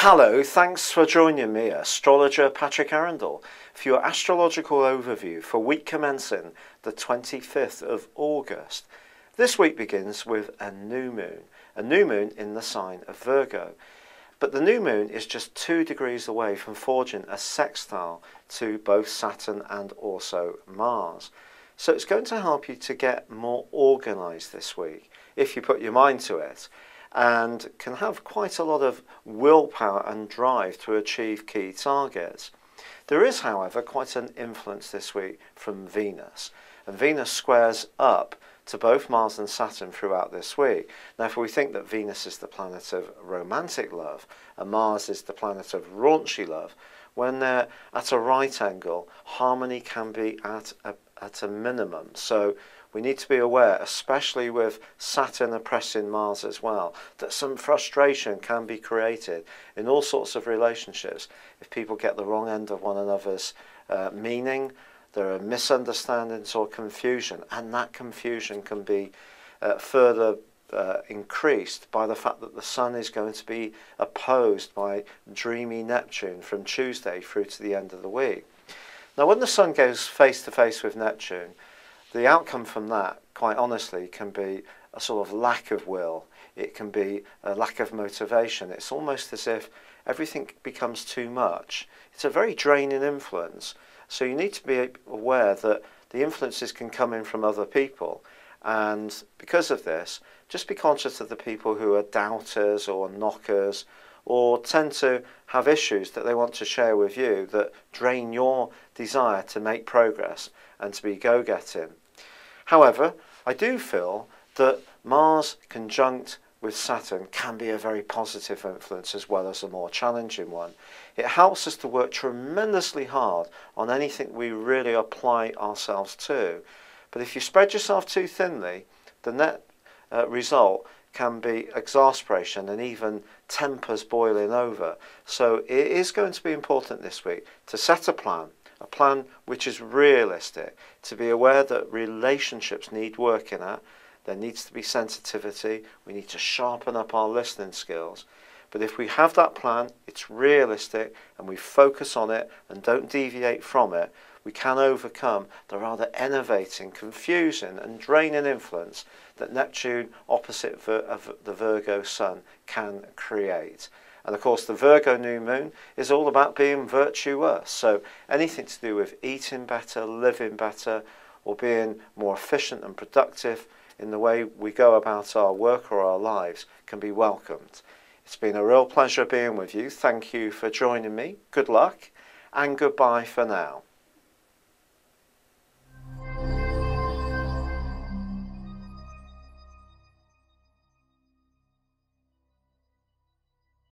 Hello, thanks for joining me, astrologer Patrick Arundell, for your astrological overview for week commencing the 25th of August. This week begins with a new moon in the sign of Virgo. But the new moon is just 2 degrees away from forging a sextile to both Saturn and also Mars. So it's going to help you to get more organised this week, if you put your mind to it, and can have quite a lot of willpower and drive to achieve key targets. There is, however, quite an influence this week from Venus, and Venus squares up to both Mars and Saturn throughout this week. Now, if we think that Venus is the planet of romantic love and Mars is the planet of raunchy love, when they're at a right angle, harmony can be at a minimum. So we need to be aware, especially with Saturn oppressing Mars as well, that some frustration can be created in all sorts of relationships if people get the wrong end of one another's meaning. There are misunderstandings or confusion, and that confusion can be further increased by the fact that the Sun is going to be opposed by dreamy Neptune from Tuesday through to the end of the week. Now, when the Sun goes face to face with Neptune, the outcome from that, quite honestly, can be a sort of lack of will. It can be a lack of motivation. It's almost as if everything becomes too much. It's a very draining influence. So you need to be aware that the influences can come in from other people. And because of this, just be conscious of the people who are doubters or knockers, or tend to have issues that they want to share with you that drain your desire to make progress and to be go-getting. However, I do feel that Mars conjunct with Saturn can be a very positive influence as well as a more challenging one. It helps us to work tremendously hard on anything we really apply ourselves to. But if you spread yourself too thinly, the net result can be exasperation and even tempers boiling over. So it is going to be important this week to set a plan which is realistic, to be aware that relationships need working at. There needs to be sensitivity. We need to sharpen up our listening skills. But if we have that plan, it's realistic, and we focus on it and don't deviate from it, we can overcome the rather enervating, confusing and draining influence that Neptune opposite the Virgo Sun can create. And of course, the Virgo new moon is all about being virtuous. So anything to do with eating better, living better, or being more efficient and productive in the way we go about our work or our lives can be welcomed. It's been a real pleasure being with you. Thank you for joining me. Good luck and goodbye for now.